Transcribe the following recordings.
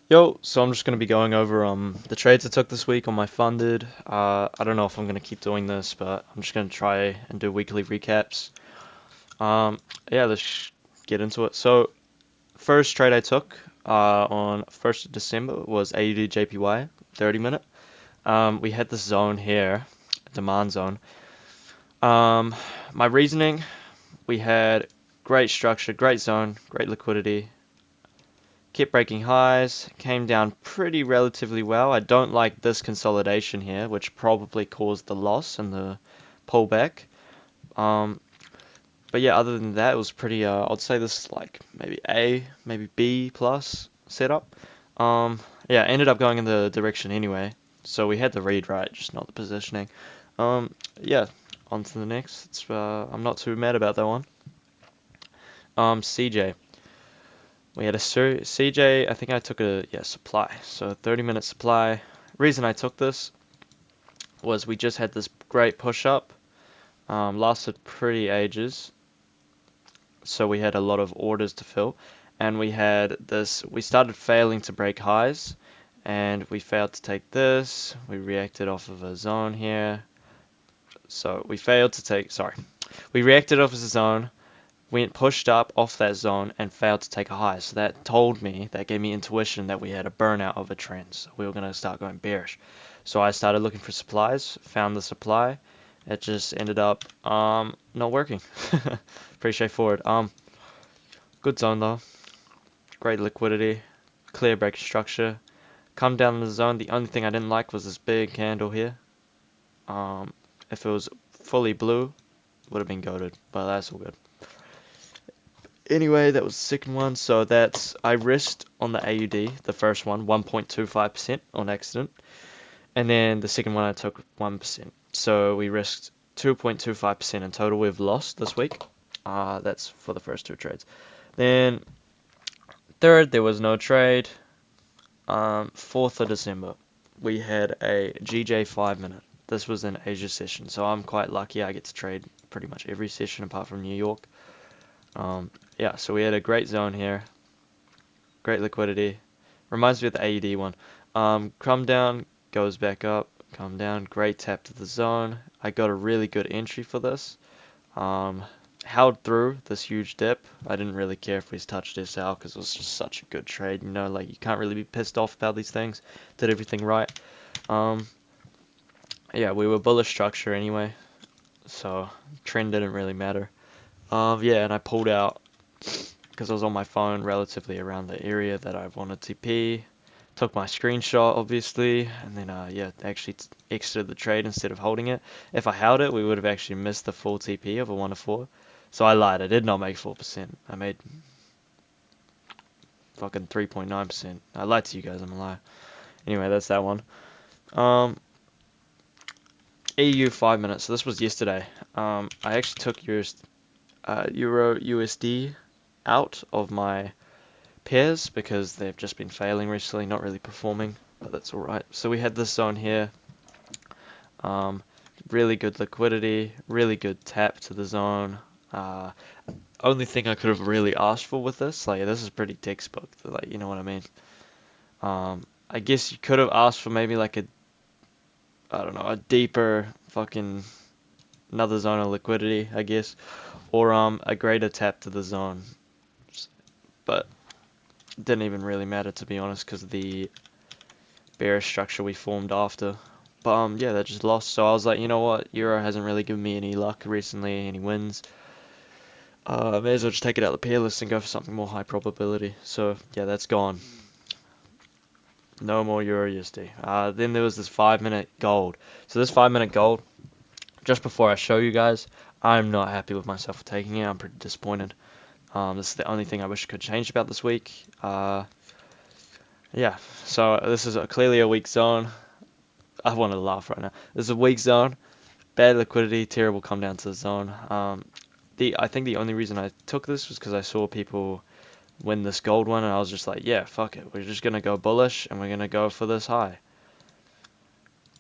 Yo, so I'm just gonna be going over the trades I took this week on my funded. I don't know if I'm gonna keep doing this, but I'm just gonna try and do weekly recaps. Um, yeah, let's get into it. So first trade I took on 1st of December was AUDJPY, 30 minute. We had this zone here, demand zone. Um, my reasoning, we had great structure, great zone, great liquidity. Kept breaking highs, came down pretty relatively well. I don't like this consolidation here, which probably caused the loss and the pullback. Um, but yeah, other than that, it was pretty, I'd say this is like maybe A, maybe B plus setup. Yeah, ended up going in the direction anyway. So we had the read right, just not the positioning. Yeah, on to the next. I'm not too mad about that one. CJ. We had a CJ, I think I took a supply. So 30-minute supply. Reason I took this was we just had this great push up. Lasted pretty ages. So we had a lot of orders to fill. And we started failing to break highs. And we failed to take this. We reacted off of a zone here. So we reacted off of a zone. Went pushed up off that zone and failed to take a high. So that gave me intuition that we had a burnout of a trend. So we were going to start going bearish. So I started looking for supplies, found the supply. It just ended up not working. Pretty straightforward. Good zone though. Great liquidity. Clear break structure. Come down in the zone. The only thing I didn't like was this big candle here. If it was fully blue, would have been goated, but that's all good. Anyway, that was the second one. So I risked on the AUD, the first one, 1.25% on accident. And then the second one I took 1%. So we risked 2.25% in total. We've lost this week. That's for the first two trades. Then third, there was no trade. 4th of December, we had a GJ 5 minute. This was an Asia session, so I'm quite lucky. I get to trade pretty much every session apart from New York. Yeah, so we had a great zone here. Great liquidity. Reminds me of the AUD one. Come down, goes back up, come down. Great tap to the zone. I got a really good entry for this. Held through this huge dip. I didn't really care if we touched this out because it was just such a good trade. You know, like you can't really be pissed off about these things. Did everything right. Um, yeah, we were bullish structure anyway, so trend didn't really matter. Yeah, and I pulled out because I was on my phone relatively around the area that I wanted to TP. Took my screenshot, obviously, and then, yeah, actually exited the trade instead of holding it. If I held it, we would have actually missed the full TP of a 1 to 4. So I lied. I did not make 4%. I made fucking 3.9%. I lied to you guys. I'm a liar. Anyway, that's that one. Um, EU 5 minutes. So this was yesterday. I actually took Euro USD out of my pairs because they've just been failing recently, not really performing, but that's alright. So we had this zone here, really good liquidity, really good tap to the zone. Only thing I could have really asked for with this, like this is pretty textbook, like you know what I mean. I guess you could have asked for maybe like I don't know, a deeper fucking another zone of liquidity, I guess, or a greater tap to the zone, but it didn't even really matter to be honest because of the bearish structure we formed after. But yeah, that just lost. So I was like, you know what? Euro hasn't really given me any luck recently, any wins. May as well just take it out of the pair list and go for something more high probability. So yeah, that's gone. No more Euro USD. Then there was this 5 minute gold. So this 5 minute gold, just before I show you guys, I'm not happy with myself for taking it. I'm pretty disappointed. This is the only thing I wish I could change about this week. Yeah, so this is clearly a weak zone. I want to laugh right now. This is a weak zone. Bad liquidity, terrible come down to the zone. I think the only reason I took this was because I saw people win this gold one, and I was just like, yeah, fuck it. We're just gonna go bullish, and we're gonna go for this high.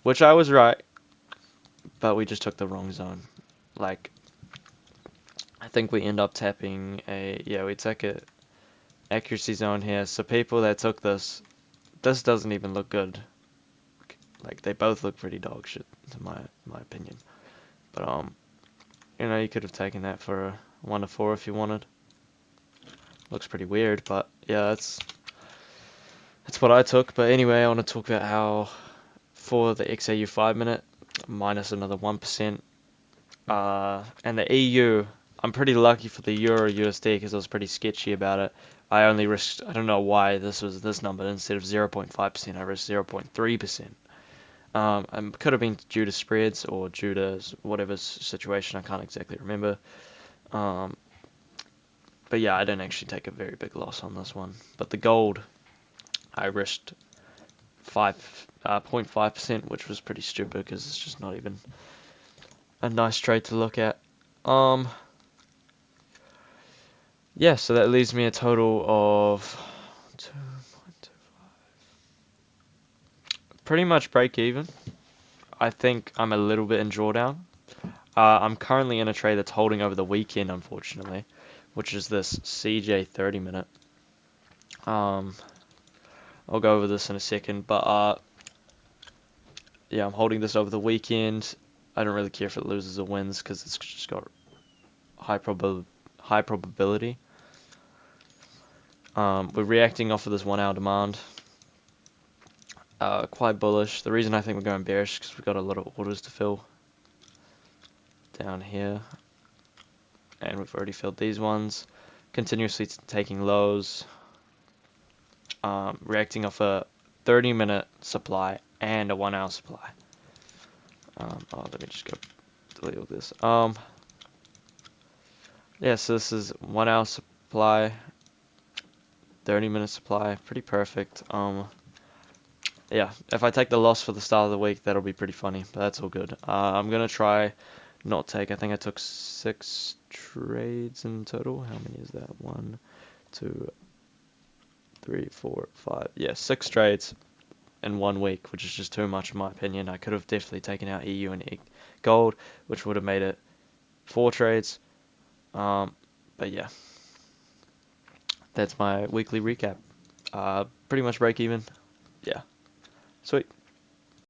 Which I was right, but we just took the wrong zone. Like, I think we end up tapping we took a accuracy zone here. So people that took this this doesn't even look good. Like they both look pretty dog shit, in my opinion. But you know, you could have taken that for a 1 to 4 if you wanted. Looks pretty weird, but yeah, that's what I took. But anyway, I want to talk about how for the XAU 5 minute minus another 1%. And the EU, I'm pretty lucky for the Euro USD because I was pretty sketchy about it. I only risked, I don't know why this was this number instead of 0.5%. I risked 0.3%. And could have been due to spreads or due to whatever situation. I can't exactly remember. Um, but yeah, I didn't actually take a very big loss on this one. But the gold, I risked 0.5%, which was pretty stupid because it's just not even a nice trade to look at. Yeah, so that leaves me a total of 2.2, pretty much break even. I think I'm a little bit in drawdown. I'm currently in a trade that's holding over the weekend, unfortunately, which is this CJ 30 minute. Um, I'll go over this in a second, but yeah, I'm holding this over the weekend. I don't really care if it loses or wins because it's just got high probability. We're reacting off of this 1 hour demand. Quite bullish. The reason I think we're going bearish is because we've got a lot of orders to fill down here, and we've already filled these ones. Continuously taking lows, reacting off a 30-minute supply and a 1 hour supply. Let me just go delete all this. Yeah, so this is 1 hour supply, 30-minute supply, pretty perfect. Yeah, if I take the loss for the start of the week, that'll be pretty funny, but that's all good. I'm gonna try not take. I think I took 6 trades in total. How many is that? 1, 2, 3, 4, 5. Yeah, 6 trades in 1 week, which is just too much in my opinion. I could have definitely taken out EU and gold, which would have made it 4 trades. But yeah, that's my weekly recap. Pretty much break even. Yeah, sweet.